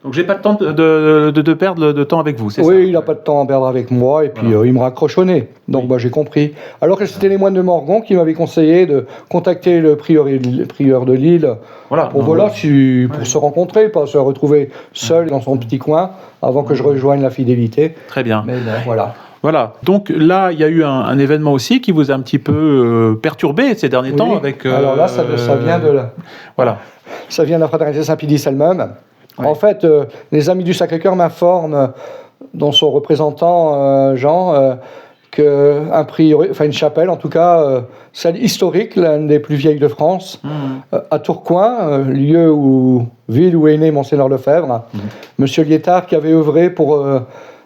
Donc j'ai pas de temps de perdre de temps avec vous, c'est ça?
Oui, il n'a pas de temps à perdre avec moi, et puis il me raccroche au nez. Donc j'ai compris. Alors que c'était les moines de Morgon qui m'avaient conseillé de contacter le prieur de Lille pour se rencontrer, pas se retrouver seul dans son petit coin avant que je rejoigne la fidélité.
Très bien.
Mais bon, voilà.
Voilà, donc là, il y a eu un événement aussi qui vous a un petit peu perturbé ces derniers temps avec...
Alors là, ça vient de ça vient de la fraternité Saint-Pédis elle-même. Ouais. En fait, les Amis du Sacré-Cœur m'informent, dont son représentant Jean, qu'un prieuré, enfin une chapelle en tout cas, celle historique, l'une des plus vieilles de France, à Tourcoing, ville où est né Monseigneur Lefebvre, Monsieur Liétard qui avait œuvré pour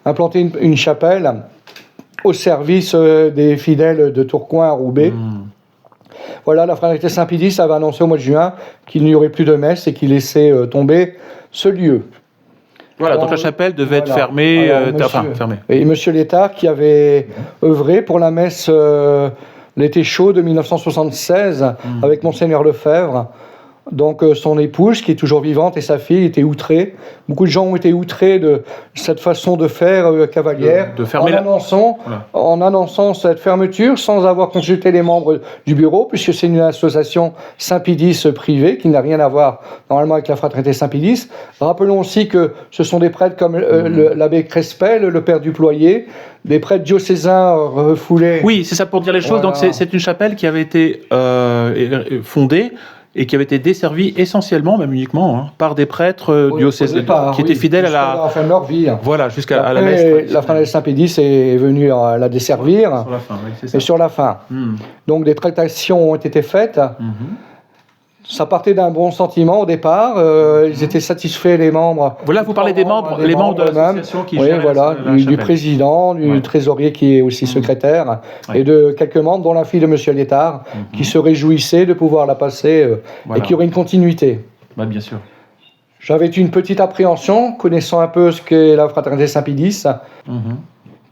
implanter une chapelle au service des fidèles de Tourcoing à Roubaix. Voilà, la fraternité Saint-Pédis avait annoncé au mois de juin qu'il n'y aurait plus de messe et qu'il laissait tomber ce lieu.
Voilà, donc la chapelle devait être fermée.
Fermée. Et M. Liétard qui avait œuvré pour la messe l'été chaud de 1976 avec Monseigneur Lefebvre. Donc son épouse, qui est toujours vivante, et sa fille étaient outrées. Beaucoup de gens ont été outrés de cette façon de faire cavalière, en annonçant cette fermeture sans avoir consulté les membres du bureau, puisque c'est une association Saint-Pédis privée qui n'a rien à voir normalement avec la fraternité Saint-Pédis. Rappelons aussi que ce sont des prêtres comme l'abbé Crespel, le père Duployer, des prêtres diocésains refoulés.
Oui, c'est ça pour dire les choses. Donc c'est une chapelle qui avait été fondée et qui avait été desservie essentiellement, même uniquement, par des prêtres diocésains qui étaient fidèles à la
fin de leur vie.
Voilà, jusqu'à la messe.
La fraternité Saint-Pédis est venue la desservir.
Sur la fin, oui, c'est ça.
Et sur la fin. Donc des tractations ont été faites. Ça partait d'un bon sentiment au départ. Ils étaient satisfaits, les membres.
Voilà, vous parlez des membres, les membres de l'association qui gèrent
du président, du trésorier qui est aussi secrétaire, et de quelques membres, dont la fille de M. Liétard, qui se réjouissait de pouvoir la passer et qui aurait une continuité.
Bah, bien sûr.
J'avais une petite appréhension, connaissant un peu ce qu'est la fraternité Saint-Pédis.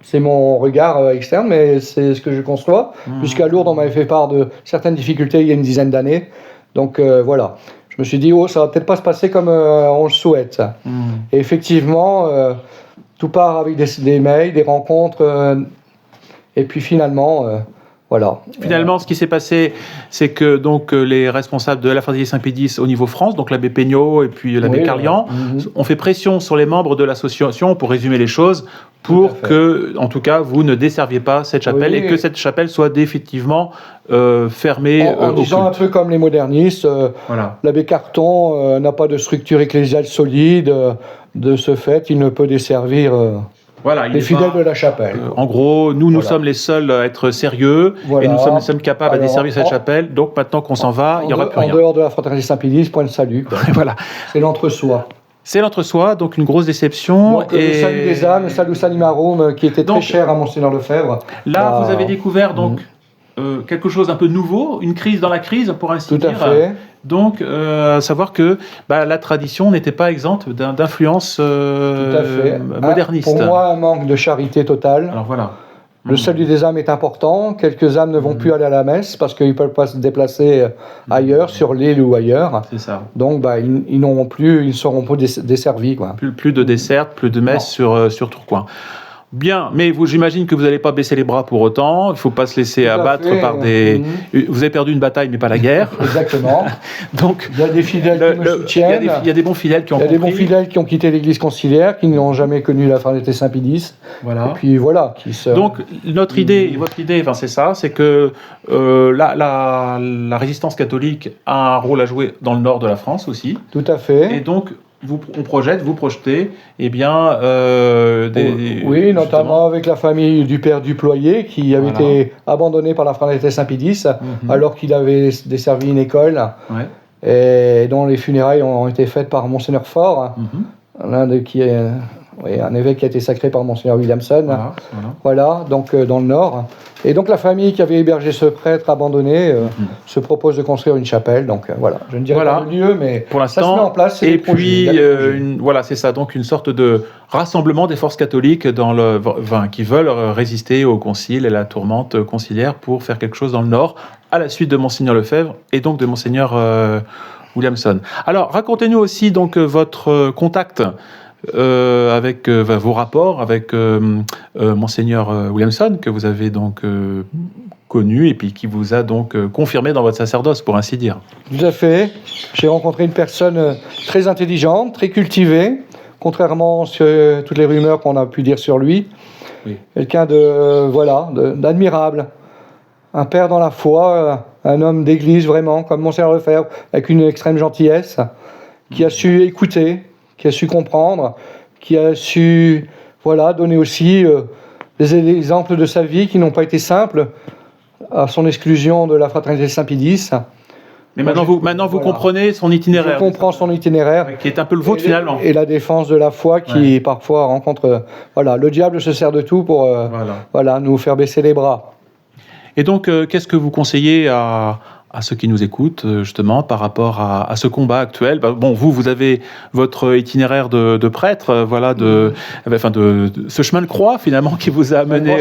C'est mon regard externe, mais c'est ce que je conçois, puisqu'à Lourdes, on m'avait fait part de certaines difficultés il y a une dizaine d'années. Donc voilà, je me suis dit, ça va peut-être pas se passer comme on le souhaite. Et effectivement, tout part avec des mails, des rencontres, et puis finalement, voilà.
Finalement, ce qui s'est passé, c'est que donc les responsables de la fraternité Saint-Pédis au niveau France, donc l'abbé Peignot et puis l'abbé Carlian, ont fait pression sur les membres de l'association, pour résumer les choses, pour que, en tout cas, vous ne desserviez pas cette chapelle et que cette chapelle soit définitivement fermée.
En disant un peu comme les modernistes, l'abbé Carton n'a pas de structure ecclésiale solide, de ce fait, il ne peut desservir
Voilà,
les fidèles de la chapelle.
En gros, nous sommes les seuls à être sérieux et nous sommes capables de desservir cette chapelle. Donc maintenant qu'on s'en va, il n'y aura plus rien.
En dehors de la fraternité Saint-Pédis, point de salut.
Voilà.
C'est l'entre-soi.
C'est l'entre-soi, donc une grosse déception.
Donc, le salut des âmes, le Salus Animarum, qui était très cher à Monseigneur Lefebvre.
Là, vous avez découvert donc quelque chose d'un peu nouveau, une crise dans la crise, pour ainsi dire.
Tout à fait.
Donc, savoir que la tradition n'était pas exempte d'influence moderniste.
Pour moi, un manque de charité totale.
Alors voilà.
Le salut des âmes est important. Quelques âmes ne vont plus aller à la messe parce qu'ils ne peuvent pas se déplacer ailleurs, sur l'île ou ailleurs.
C'est ça.
Donc, ils n'auront plus, ils ne seront pas desservis, quoi.
Plus de dessertes, plus de messes sur Tourcoing. Bien, mais j'imagine que vous n'allez pas baisser les bras pour autant. Il ne faut pas se laisser abattre par des. Vous avez perdu une bataille, mais pas la guerre.
Exactement.
Donc,
il y a des fidèles qui me soutiennent.
Il y a des bons fidèles qui ont compris.
Il y a des bons fidèles qui ont quitté l'Église conciliaire, qui n'ont jamais connu la fraternité Saint-Pédis.
Voilà.
Et puis voilà.
Donc, votre idée, c'est ça, c'est que la résistance catholique a un rôle à jouer dans le nord de la France aussi.
Tout à fait.
Et donc, vous projetez,
oui, notamment avec la famille du père Duployer, qui avait été abandonné par la fraternité Saint-Pédis, alors qu'il avait desservi une école, et dont les funérailles ont été faites par Monseigneur Faure, un évêque qui a été sacré par Monseigneur Williamson. Voilà, donc dans le nord. Et donc la famille qui avait hébergé ce prêtre abandonné se propose de construire une chapelle. Donc voilà, je ne dirais pas le lieu, mais
pour l'instant,
ça se met en place.
Et puis c'est ça, donc une sorte de rassemblement des forces catholiques qui veulent résister au concile et la tourmente conciliaire pour faire quelque chose dans le nord, à la suite de Monseigneur Lefebvre et donc de Monseigneur Williamson. Alors racontez-nous aussi donc votre contact. Avec vos rapports avec Monseigneur Williamson, que vous avez donc connu et puis qui vous a donc confirmé dans votre sacerdoce, pour ainsi dire.
Tout à fait. J'ai rencontré une personne très intelligente, très cultivée, contrairement à toutes les rumeurs qu'on a pu dire sur lui. Oui. Quelqu'un d'admirable. Un père dans la foi, un homme d'église vraiment, comme Monseigneur Lefebvre, avec une extrême gentillesse, qui a su écouter, qui a su comprendre, qui a su donner aussi des exemples de sa vie qui n'ont pas été simples, à son exclusion de la fraternité Saint-Pédis.
Mais maintenant vous comprenez son itinéraire.
Je comprends son itinéraire.
Qui est un peu le vôtre finalement.
Et la défense de la foi qui parfois rencontre... le diable se sert de tout pour nous faire baisser les bras.
Et donc, qu'est-ce que vous conseillez à ceux qui nous écoutent, justement, par rapport à ce combat actuel? Bon, vous avez votre itinéraire de prêtre, de ce chemin de croix, finalement, qui vous a amené...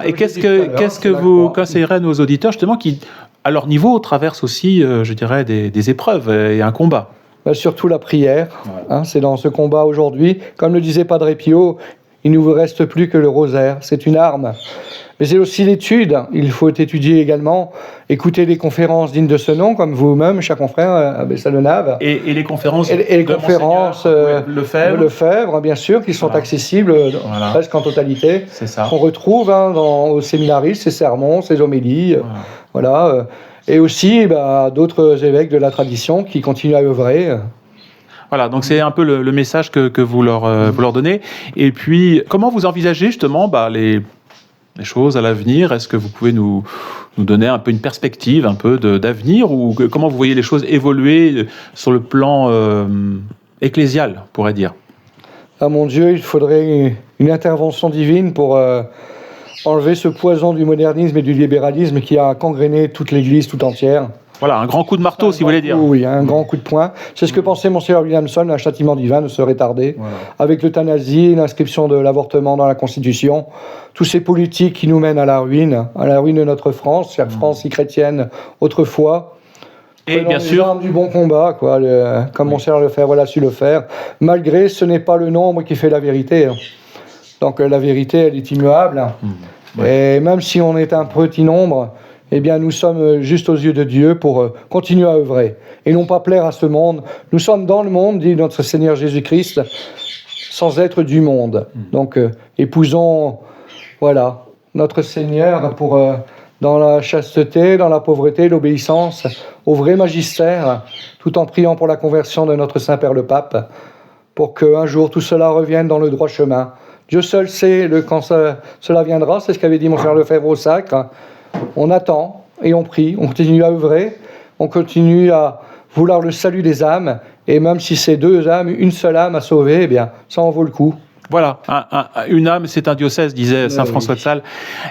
Et qu'est-ce que vous conseillerez à nos auditeurs, justement, qui, à leur niveau, traversent aussi, je dirais, des épreuves et un combat?
Surtout la prière. C'est dans ce combat aujourd'hui. Comme le disait Padre Pio, il ne vous reste plus que le rosaire. C'est une arme. Mais c'est aussi l'étude. Il faut étudier également, écouter des conférences dignes de ce nom, comme vous-même, cher confrère, Abbé Salonave.
Et les conférences
Lefebvre, bien sûr, qui sont accessibles presque en totalité.
C'est ça.
On retrouve au séminaristes ses sermons, ses homélies. Et aussi d'autres évêques de la tradition qui continuent à œuvrer.
Voilà, donc c'est un peu le message que vous leur donnez. Et puis, comment vous envisagez justement les choses à l'avenir? Est-ce que vous pouvez nous donner un peu une perspective un peu d'avenir, ou comment vous voyez les choses évoluer sur le plan ecclésial, on pourrait dire?
Ah mon Dieu, il faudrait une intervention divine pour enlever ce poison du modernisme et du libéralisme qui a gangréné toute l'Église tout entière.
Voilà, un grand coup de marteau, si vous voulez dire.
Oui, un grand coup de poing. C'est ce que pensait Monseigneur Williamson, un châtiment divin ne serait tardé. Avec l'euthanasie, l'inscription de l'avortement dans la Constitution, tous ces politiques qui nous mènent à la ruine de notre France, chère France si chrétienne autrefois.
Et bien sûr,
du bon combat, comme Monseigneur Lefebvre a su le faire, malgré ce n'est pas le nombre qui fait la vérité. Donc la vérité, elle est immuable. Et même si on est un petit nombre, nous sommes juste aux yeux de Dieu pour continuer à œuvrer et non pas plaire à ce monde. Nous sommes dans le monde, dit notre Seigneur Jésus-Christ, sans être du monde. Donc, épousons, notre Seigneur pour, dans la chasteté, dans la pauvreté, l'obéissance au vrai magistère, tout en priant pour la conversion de notre Saint-Père le Pape, pour qu'un jour tout cela revienne dans le droit chemin Dieu seul sait quand cela viendra, c'est ce qu'avait dit Monseigneur Lefebvre au Sacre. On attend et on prie, on continue à œuvrer, on continue à vouloir le salut des âmes, et même si c'est 2 âmes, une seule âme à sauver, eh bien, ça en vaut le coup.
Voilà, une âme, c'est un diocèse, disait saint François de Sales.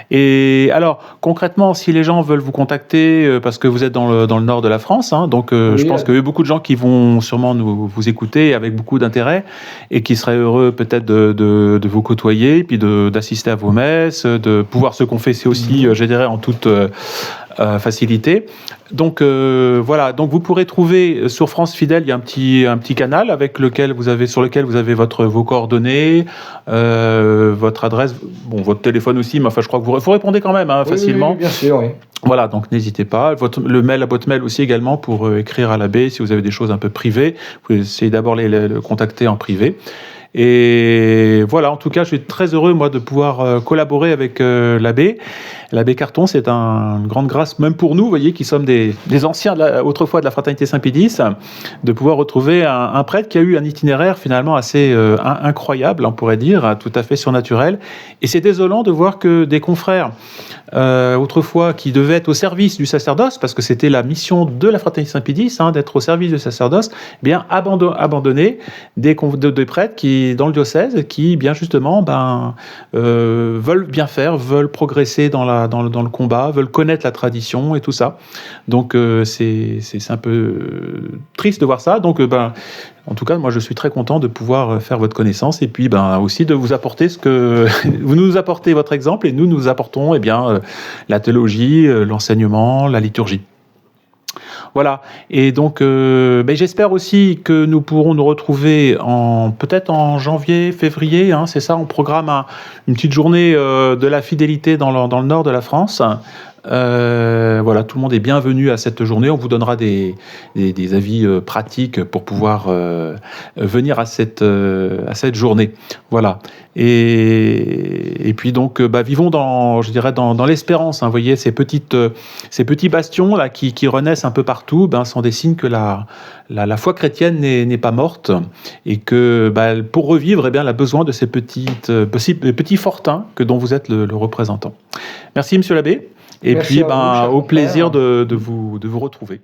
Et alors, concrètement, si les gens veulent vous contacter, parce que vous êtes dans le nord de la France, hein, donc je pense qu'il y a beaucoup de gens qui vont sûrement vous écouter avec beaucoup d'intérêt et qui seraient heureux peut-être de vous côtoyer, puis d'assister à vos messes, de pouvoir se confesser aussi, je dirais, en toute facilité. Donc voilà, donc vous pourrez trouver sur France Fidèle, il y a un petit canal sur lequel vous avez vos coordonnées, votre adresse, bon, votre téléphone aussi, mais enfin je crois que vous répondez quand même facilement.
Oui, bien sûr, oui.
Voilà, donc n'hésitez pas. Le mail à votre mail aussi également pour écrire à l'abbé si vous avez des choses un peu privées. Vous pouvez essayer d'abord le contacter en privé. Et voilà, en tout cas, je suis très heureux, moi, de pouvoir collaborer avec l'abbé. L'abbé Carton, c'est une grande grâce, même pour nous, vous voyez, qui sommes des anciens autrefois de la Fraternité Saint-Pédis, de pouvoir retrouver un prêtre qui a eu un itinéraire finalement assez incroyable, on pourrait dire, tout à fait surnaturel. Et c'est désolant de voir que des confrères, autrefois, qui devaient être au service du sacerdoce, parce que c'était la mission de la Fraternité Saint-Pédis, d'être au service du sacerdoce, bien abandonner des prêtres qui, dans le diocèse, qui, bien justement, veulent bien faire, veulent progresser dans le combat, veulent connaître la tradition et tout ça. Donc c'est un peu triste de voir ça. Donc en tout cas, moi je suis très content de pouvoir faire votre connaissance et puis aussi de vous apporter ce que vous nous apportez votre exemple et nous apportons la théologie, l'enseignement, la liturgie. Voilà, et donc j'espère aussi que nous pourrons nous retrouver peut-être en janvier, février, c'est ça, on programme une petite journée de la fidélité dans le nord de la France. Voilà, tout le monde est bienvenu à cette journée. On vous donnera des avis pratiques pour pouvoir venir à cette journée. Voilà. Et puis donc, vivons dans l'espérance. Vous voyez, ces petits bastions là qui renaissent un peu partout, sont des signes que la foi chrétienne n'est pas morte et que pour revivre, elle a besoin de ces petits fortins dont vous êtes le représentant. Merci, Monsieur l'abbé. Et merci puis, au plaisir de vous retrouver.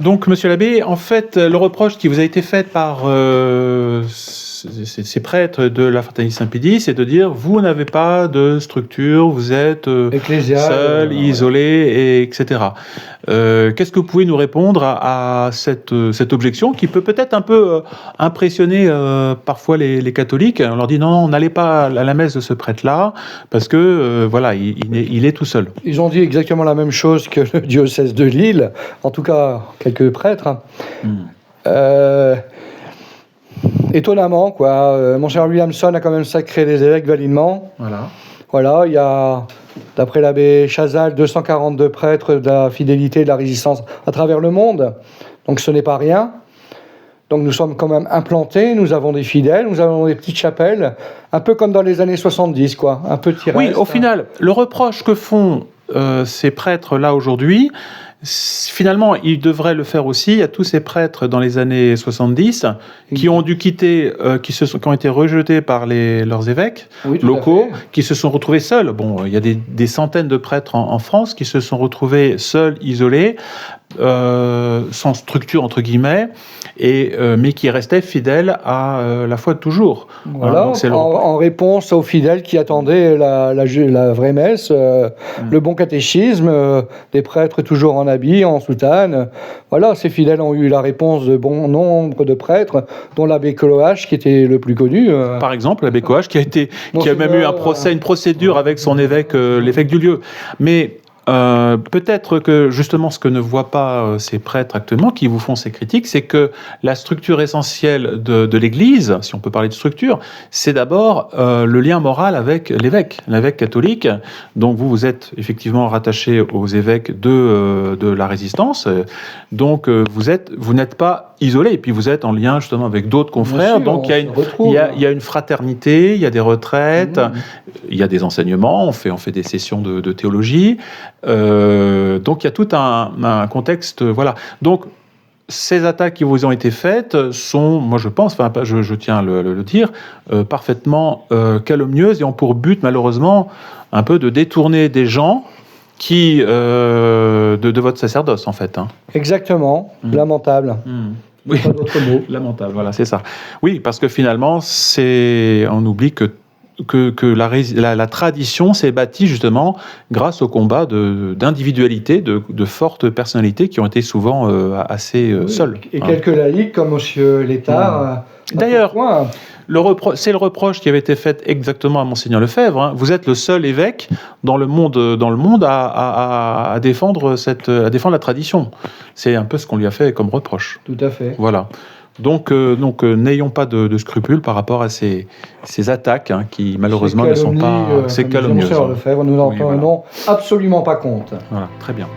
Donc, Monsieur l'abbé, en fait, le reproche qui vous a été fait par ces prêtres de la Fraternité Saint-Pédis, c'est de dire, vous n'avez pas de structure, vous êtes seul, isolé, etc. Qu'est-ce que vous pouvez nous répondre à cette objection qui peut-être un peu impressionner parfois les catholiques? On leur dit non, n'allez pas à la messe de ce prêtre-là parce que il est tout seul.
Ils ont dit exactement la même chose que le diocèse de Lille, en tout cas quelques prêtres. Étonnamment, quoi. Monseigneur Williamson a quand même sacré des évêques validement. Voilà, il y a, d'après l'abbé Chazal, 242 prêtres de la fidélité et de la résistance à travers le monde. Donc ce n'est pas rien. Donc nous sommes quand même implantés, nous avons des fidèles, nous avons des petites chapelles, un peu comme dans les années 70, quoi. Un petit reste.
Oui, au final, le reproche que font ces prêtres-là aujourd'hui, finalement, ils devraient le faire aussi à tous ces prêtres dans les années 70 qui ont dû quitter, qui ont été rejetés par leurs évêques locaux, qui se sont retrouvés seuls. Bon, il y a des centaines de prêtres en France qui se sont retrouvés seuls, isolés, sans structure entre guillemets, mais qui restaient fidèles à la foi de toujours.
Voilà, en réponse aux fidèles qui attendaient la vraie messe, le bon catéchisme, des prêtres toujours en habit, en soutane. Voilà, ces fidèles ont eu la réponse de bon nombre de prêtres, dont l'abbé Coloache, qui était le plus connu.
Par exemple, l'abbé Coloache, qui a même eu une procédure avec son évêque, l'évêque du lieu. Mais peut-être que justement ce que ne voient pas ces prêtres actuellement qui vous font ces critiques, c'est que la structure essentielle de l'Église, si on peut parler de structure, c'est d'abord le lien moral avec l'évêque catholique. Donc vous êtes effectivement rattaché aux évêques de la Résistance, donc vous n'êtes pas isolé, et puis vous êtes en lien justement avec d'autres confrères, donc il y a une fraternité, il y a des retraites, il y a des enseignements, on fait des sessions de théologie. Donc il y a tout un contexte, voilà. Donc ces attaques qui vous ont été faites sont, moi je pense, enfin je tiens à le dire, parfaitement calomnieuses et ont pour but malheureusement un peu de détourner des gens qui de votre sacerdoce en fait. Hein.
Exactement, lamentable.
Oui,
pas d'autre mot.
Lamentable, voilà, c'est ça. Oui, parce que finalement, on oublie que la tradition s'est bâtie justement grâce au combat d'individualités, de fortes personnalités qui ont été souvent assez seules.
Et quelques laïcs comme M. Létard.
D'ailleurs, c'est le reproche qui avait été fait exactement à Monseigneur Lefebvre. Hein. Vous êtes le seul évêque dans le monde à défendre la tradition. C'est un peu ce qu'on lui a fait comme reproche.
Tout à fait.
Voilà. Donc n'ayons pas de scrupules par rapport à ces attaques hein, qui malheureusement ne sont pas...
C'est calomnieux. Monseigneur Lefebvre, nous n'en tenons absolument pas compte.
Voilà, très bien.